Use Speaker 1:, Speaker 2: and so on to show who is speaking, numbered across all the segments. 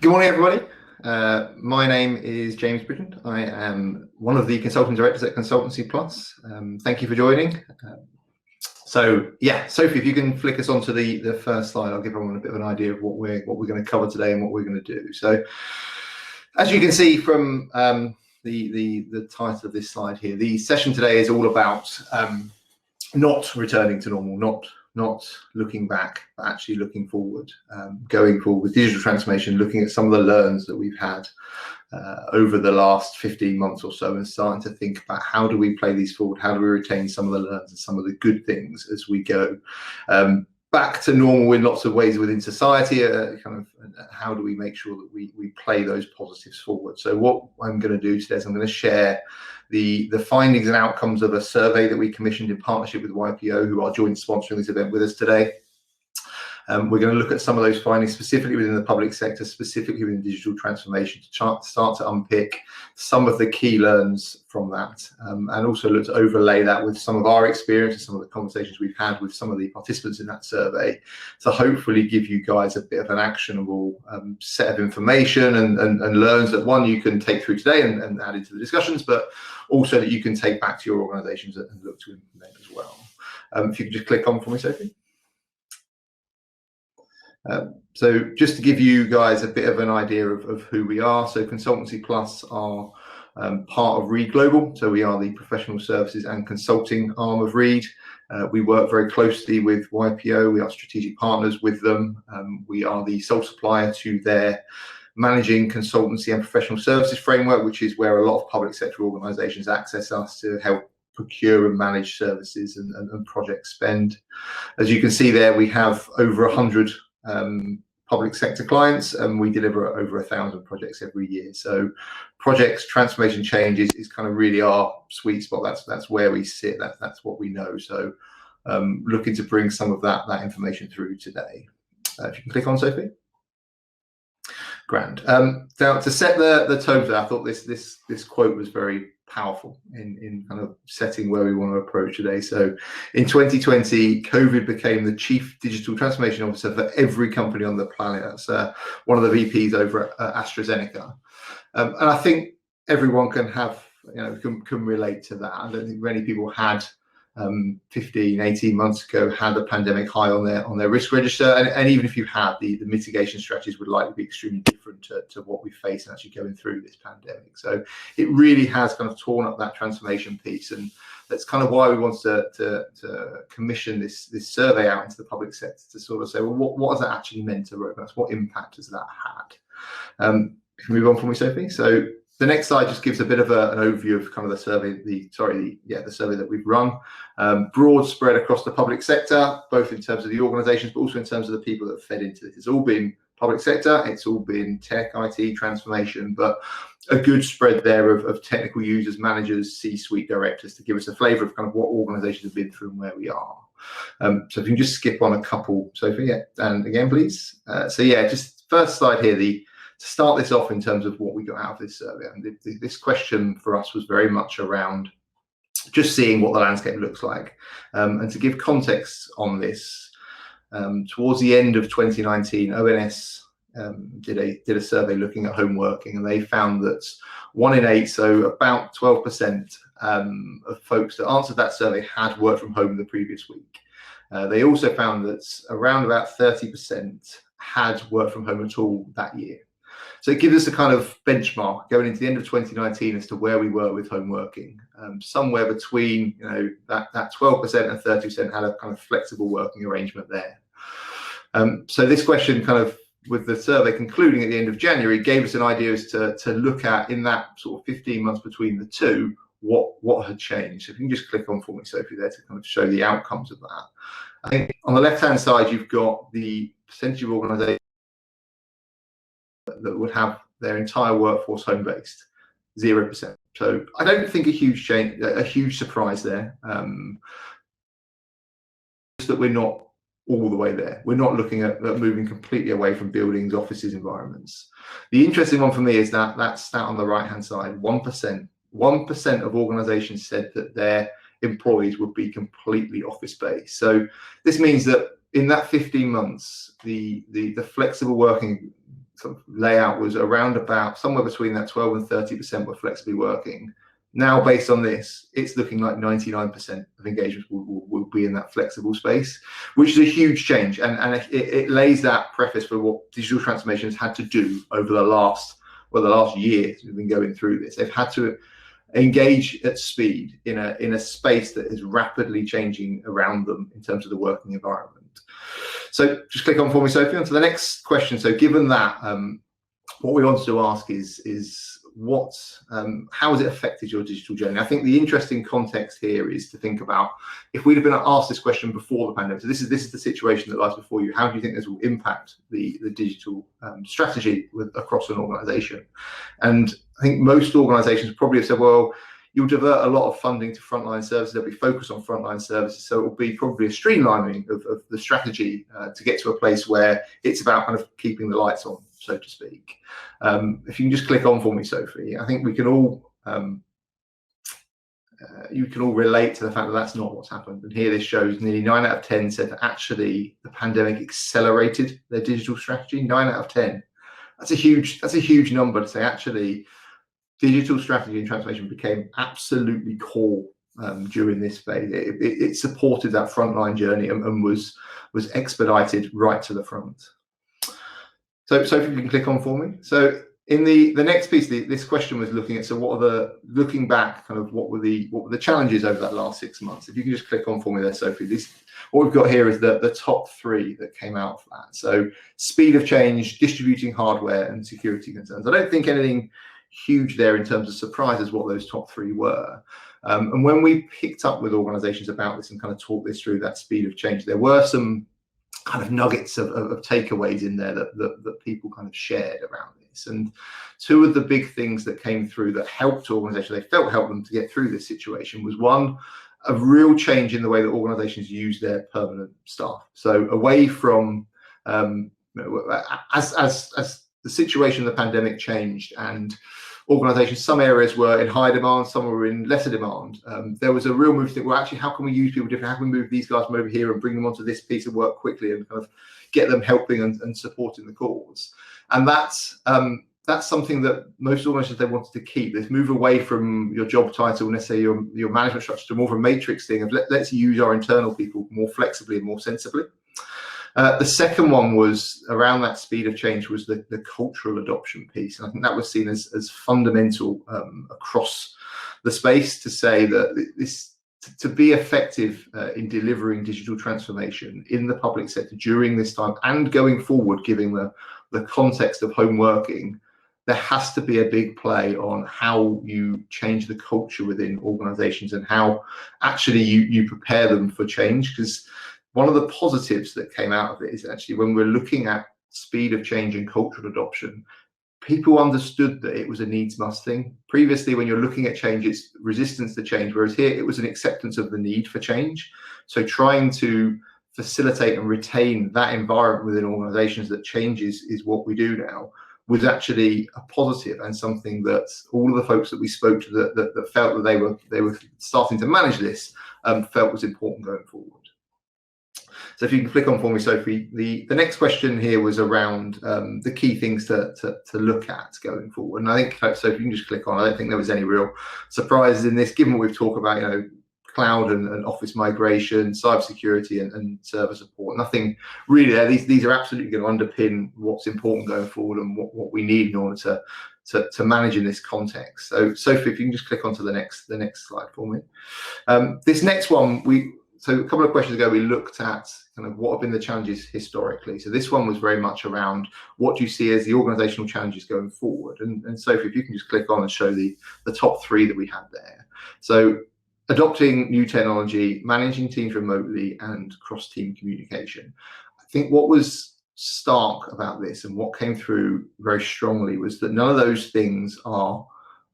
Speaker 1: Good morning, everybody. My name is James Bridgland. I am one of the consulting directors at Consultancy Plus. Thank you for joining. Sophie, if you can flick us onto the first slide, I'll give everyone a bit of an idea of what we're going to cover today and what we're going to do. So, as you can see from the title of this slide here, the session today is all about not returning to normal, not looking back, but actually looking forward, going forward with digital transformation, looking at some of the learns that we've had over the last 15 months or so, and starting to think about how do we play these forward, how do we retain some of the learns and some of the good things as we go back to normal in lots of ways within society, how do we make sure that we play those positives forward. So what I'm going to do today is I'm going to share the findings and outcomes of a survey that we commissioned in partnership with YPO, who are joint sponsoring this event with us today. We're going to look at some of those findings specifically within the public sector, specifically within digital transformation, to start to unpick some of the key learns from that, and also look to overlay that with some of our experience and some of the conversations we've had with some of the participants in that survey, to hopefully give you guys a bit of an actionable set of information and learns that, one, you can take through today and add into the discussions, but also that you can take back to your organizations and look to implement as well. If you could just click on for me, Sophie. So just to give you guys a bit of an idea of who we are, so Consultancy Plus are part of Reed Global, so we are the professional services and consulting arm of Reed. We work very closely with YPO, we are strategic partners with them. We are the sole supplier to their managing consultancy and professional services framework, which is where a lot of public sector organisations access us to help procure and manage services and project spend. As you can see there, we have over 100 public sector clients, and we deliver over 1,000 projects every year. So projects, transformation, change is kind of really our sweet spot. That's where we sit. That's what we know. So looking to bring some of that information through today. If you can click on, Sophie. Grand. Now, to set the tone for that, I thought this quote was very powerful in kind of setting where we want to approach today. So in 2020, COVID became the chief digital transformation officer for every company on the planet. That's one of the VPs over at AstraZeneca. And I think everyone can relate to that. I don't think many people had 15, 18 months ago had a pandemic high on their risk register, and even if you had, the mitigation strategies would likely be extremely different to what we face actually going through this pandemic. So it really has kind of torn up that transformation piece, and that's kind of why we want to commission this survey out into the public sector to sort of say, well, what has that actually meant to roadmaps? What impact has that had? Can we move on for me, Sophie? So the next slide just gives a bit of an overview of kind of the survey, the survey that we've run. Broad spread across the public sector, both in terms of the organisations, but also in terms of the people that have fed into this. It's all been public sector, it's all been tech, IT, transformation, but a good spread there of technical users, managers, C-suite directors, to give us a flavour of kind of what organisations have been through and where we are. So if you can just skip on a couple, Sophie, and again, please. Just first slide here, to start this off in terms of what we got out of this survey. And this question for us was very much around just seeing what the landscape looks like. And to give context on this, towards the end of 2019, ONS did a survey looking at home working, and they found that 1 in 8, so about 12% of folks that answered that survey had worked from home the previous week. They also found that around about 30% had worked from home at all that year. So it gives us a kind of benchmark going into the end of 2019 as to where we were with home working. Somewhere between that 12% and 30% had a kind of flexible working arrangement there. So this question, kind of with the survey concluding at the end of January, gave us an idea as to look at, in that sort of 15 months between the two, what had changed. So if you can just click on for me, Sophie, there, to kind of show the outcomes of that. I think on the left-hand side, you've got the percentage of organisations that would have their entire workforce home-based, 0%. So I don't think a huge change, a huge surprise there. Just that we're not all the way there. We're not looking at moving completely away from buildings, offices, environments. The interesting one for me is that stat on the right-hand side, 1%. 1% of organisations said that their employees would be completely office-based. So this means that in that 15 months, the flexible working sort of layout was around about somewhere between that 12 and 30% were flexibly working. Now, based on this, it's looking like 99% of engagements will be in that flexible space, which is a huge change. And it lays that preface for what digital transformation has had to do over the last year. We've been going through this. They've had to engage at speed in a space that is rapidly changing around them in terms of the working environment. So just click on for me, Sophie, on to the next question. So given that, what we wanted to ask is how has it affected your digital journey? I think the interesting context here is to think about, if we'd have been asked this question before the pandemic, so this is the situation that lies before you, how do you think this will impact the digital strategy across an organization? And I think most organizations probably have said, well, you'll divert a lot of funding to frontline services. There'll be focus on frontline services. So it will be probably a streamlining of the strategy to get to a place where it's about kind of keeping the lights on, so to speak. If you can just click on for me, Sophie, I think we can all, you can all relate to the fact that that's not what's happened. And here this shows nearly 9 out of 10 said that actually the pandemic accelerated their digital strategy. 9 out of 10. That's a huge number to say actually digital strategy and transformation became absolutely core during this phase. It supported that frontline journey and was expedited right to the front. So if you can click on for me. So in the next piece, this question was looking at, so looking back, kind of what were the challenges over that last 6 months? If you can just click on for me there, Sophie. What we've got here is the top 3 that came out of that. So speed of change, distributing hardware, and security concerns. I don't think anything huge there in terms of surprises what those top 3 were. And when we picked up with organizations about this and kind of talked this through, that speed of change, there were some kind of nuggets of takeaways in there that people kind of shared around this. And 2 of the big things that came through that helped organizations, they felt helped them to get through this situation, was one, a real change in the way that organizations use their permanent staff. So away from as the situation of the pandemic changed and organizations, some areas were in high demand, some were in lesser demand. There was a real move to think, well, actually, how can we use people differently? How can we move these guys from over here and bring them onto this piece of work quickly and kind of get them helping and supporting the cause? And that's something that most organizations, they wanted to keep. This move away from your job title, necessarily your management structure, to more of a matrix thing of let's use our internal people more flexibly and more sensibly. The second one was around that speed of change, was the cultural adoption piece. And I think that was seen as fundamental across the space, to say that to be effective in delivering digital transformation in the public sector during this time and going forward, given the context of home working, there has to be a big play on how you change the culture within organizations and how actually you prepare them for change. Because one of the positives that came out of it is actually, when we're looking at speed of change and cultural adoption, people understood that it was a needs must thing. Previously, when you're looking at change, it's resistance to change, whereas here it was an acceptance of the need for change. So trying to facilitate and retain that environment within organizations that changes is what we do now, was actually a positive, and something that all of the folks that we spoke to that felt that they were starting to manage this felt was important going forward. So if you can click on for me, Sophie, the next question here was around the key things to look at going forward. And I think, so if you can just click on, I don't think there was any real surprises in this, given what we've talked about, cloud and office migration, cybersecurity and server support. Nothing really there. These are absolutely going to underpin what's important going forward and what we need in order to manage in this context. So Sophie, if you can just click onto the next slide for me. This next one, so a couple of questions ago, we looked at kind of what have been the challenges historically. So this one was very much around what do you see as the organizational challenges going forward. And Sophie, if you can just click on and show the top 3 that we had there. So adopting new technology, managing teams remotely, and cross-team communication. I think what was stark about this and what came through very strongly was that none of those things are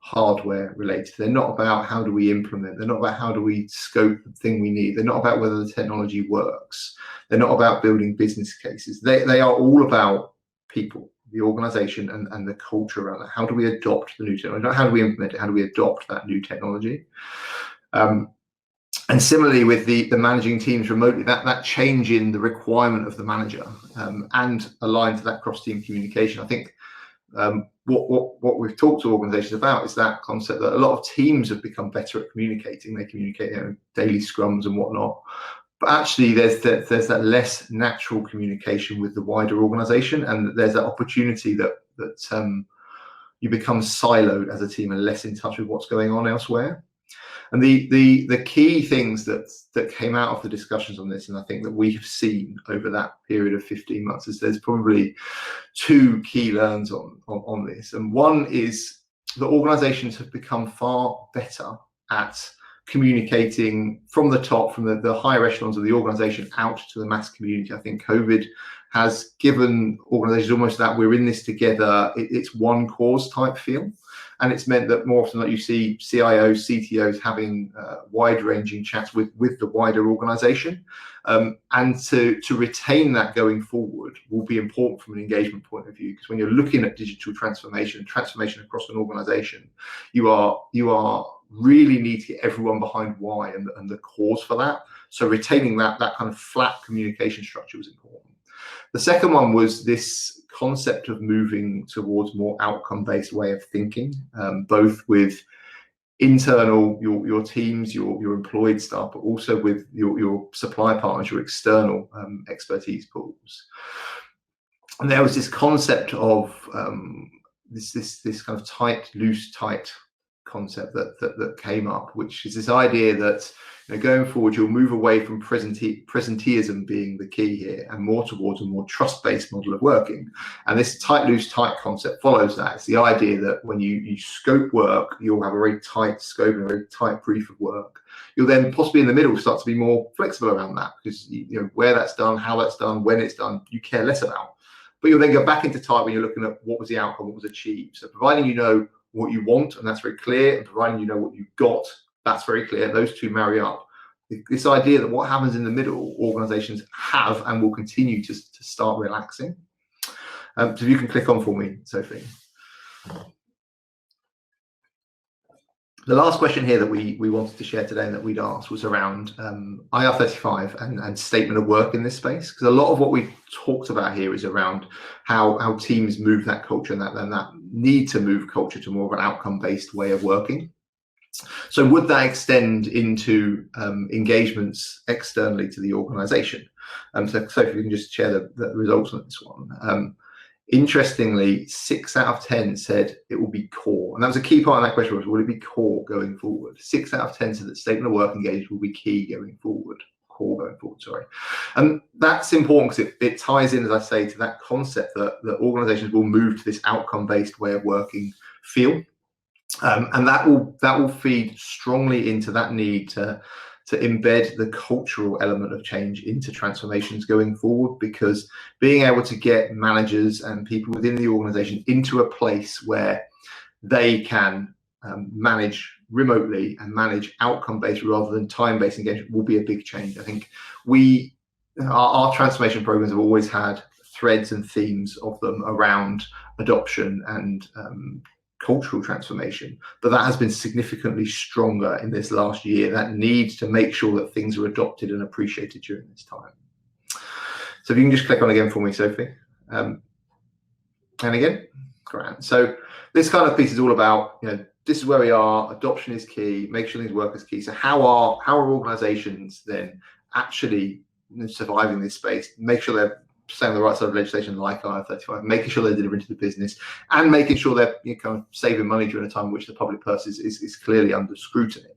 Speaker 1: hardware related. They're not about how do we implement, they're not about how do we scope the thing we need, they're not about whether the technology works, they're not about building business cases. They are all about people, the organization and the culture around that. How do we adopt the new technology? Not how do we implement it, how do we adopt that new technology? And similarly with the managing teams remotely, that change in the requirement of the manager and aligned to that cross-team communication. I think what we've talked to organizations about is that concept that a lot of teams have become better at communicating. They communicate daily scrums and whatnot. But actually, there's that less natural communication with the wider organization, and there's that opportunity that you become siloed as a team and less in touch with what's going on elsewhere. And the key things that came out of the discussions on this, and I think that we have seen over that period of 15 months, is there's probably two key learns on this. And one is that organizations have become far better at communicating from the top, from the higher echelons of the organization out to the mass community. I think COVID has given organizations almost that we're in this together, it's one cause type feel. And it's meant that more often that you see CIOs, CTOs having wide-ranging chats with the wider organization. And to retain that going forward will be important from an engagement point of view, because when you're looking at digital transformation across an organization, you really need to get everyone behind why and the cause for that. So retaining that kind of flat communication structure was important. The second one was this concept of moving towards more outcome-based way of thinking, both with internal, your teams, your employed staff, but also with your supply partners, your external expertise pools. And there was this concept of this kind of tight, loose, tight concept that came up, which is this idea that going forward you'll move away from presenteeism being the key here and more towards a more trust-based model of working. And this tight, loose, tight concept follows that. It's the idea that when you scope work, you'll have a very tight scope and a very tight brief of work. You'll then possibly in the middle start to be more flexible around that, because where that's done, how that's done, when it's done, you care less about. But you'll then go back into tight when you're looking at what was the outcome, what was achieved. So providing you know what you want, and that's very clear, and providing you know what you've got, that's very clear. Those two marry up. This idea that what happens in the middle, organizations have and will continue to start relaxing. So if you can click on for me, Sophie. The last question here that we wanted to share today and that we'd asked was around IR35 and statement of work in this space, because a lot of what we've talked about here is around how teams move that culture and that need to move culture to more of an outcome-based way of working. So would that extend into engagements externally to the organization? So if you can just share the results on this one. Interestingly, 6 out of 10 said it will be core. And that was a key part of that question, was will it be core going forward? 6 out of 10 said that statement of work engagement will be key going forward. Core going forward, sorry. And that's important because it ties in, as I say, to that concept that organizations will move to this outcome-based way of working feel. And that will feed strongly into that need to embed the cultural element of change into transformations going forward, because being able to get managers and people within the organization into a place where they can manage remotely and manage outcome-based rather than time-based engagement will be a big change. I think our transformation programs have always had threads and themes of them around adoption and cultural transformation, but that has been significantly stronger in this last year. That need to make sure that things are adopted and appreciated during this time. So if you can just click on again for me, Sophie. And again, grand. So this kind of piece is all about, this is where we are, adoption is key, make sure things work is key. So how are organizations then actually surviving this space, make sure they're staying on the right side of legislation like IR35, making sure they're delivering to the business, and making sure they're kind of saving money during a time in which the public purse is clearly under scrutiny.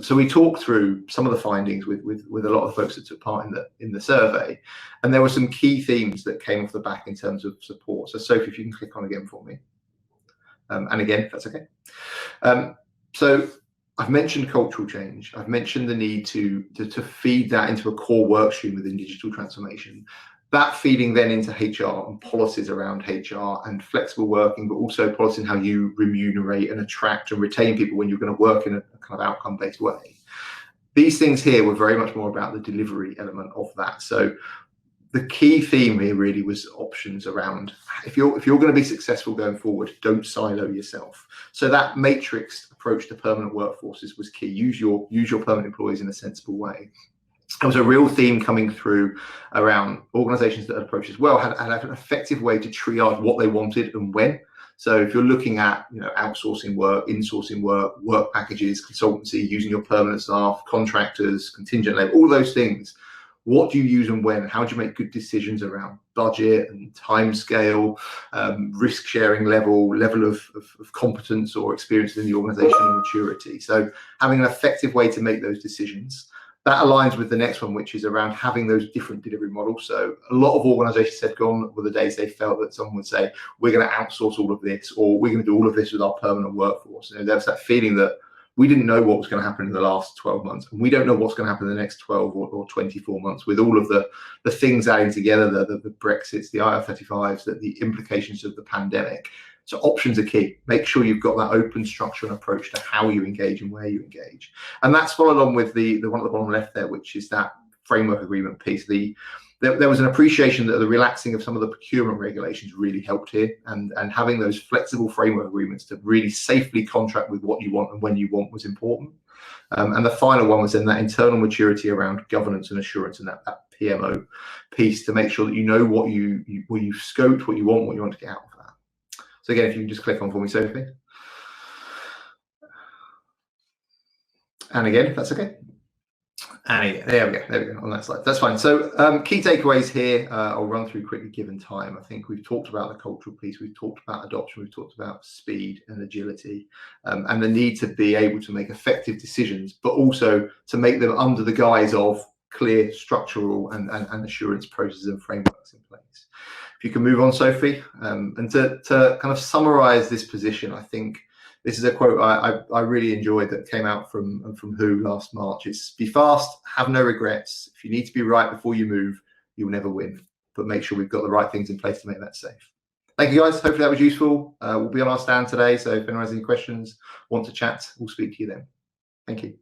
Speaker 1: So we talked through some of the findings with a lot of the folks that took part in the survey, and there were some key themes that came off the back in terms of support. So Sophie, if you can click on again for me, and again, if that's okay. So I've mentioned cultural change. I've mentioned the need to feed that into a core work stream within digital transformation. That feeding then into HR and policies around HR and flexible working, but also policy in how you remunerate and attract and retain people when you're going to work in a kind of outcome-based way. These things here were very much more about the delivery element of that. So the key theme here really was options around, if you're going to be successful going forward, don't silo yourself. So that matrix approach to permanent workforces was key. Use your permanent employees in a sensible way. There was a real theme coming through around organizations that approach as well had an effective way to triage what they wanted and when. So if you're looking at, you know, outsourcing work, insourcing work, work packages, consultancy, using your permanent staff, contractors, contingent labor, all those things, what do you use and when? How do you make good decisions around budget and time scale, risk sharing level of competence or experience in the organizational maturity? So having an effective way to make those decisions. That aligns with the next one, which is around having those different delivery models. So a lot of organizations had gone with the days they felt that someone would say, we're going to outsource all of this, or we're going to do all of this with our permanent workforce. And there was that feeling that we didn't know what was going to happen in the last 12 months. And we don't know what's going to happen in the next 12 or 24 months with all of the things adding together, the Brexits, the IR35s, the implications of the pandemic. So options are key. Make sure you've got that open structure and approach to how you engage and where you engage. And that's followed on with the one at the bottom left there, which is that framework agreement piece. There was an appreciation that the relaxing of some of the procurement regulations really helped here, and having those flexible framework agreements to really safely contract with what you want and when you want was important. And the final one was then that internal maturity around governance and assurance, and that PMO piece to make sure that you know what you've scoped, what you want to get out of that. So again, if you can just click on for me, Sophie. And again, if that's okay. And there we go on that slide. That's fine. So key takeaways here, I'll run through quickly given time. I think we've talked about the cultural piece, we've talked about adoption, we've talked about speed and agility, and the need to be able to make effective decisions, but also to make them under the guise of clear structural and assurance processes and frameworks in place. If you can move on, Sophie, and to kind of summarize this position, I think this is a quote I really enjoyed that came out from WHO last March. It's be fast, have no regrets. If you need to be right before you move, you'll never win. But make sure we've got the right things in place to make that safe. Thank you, guys. Hopefully that was useful. We'll be on our stand today. So if anyone has any questions, want to chat, we'll speak to you then. Thank you.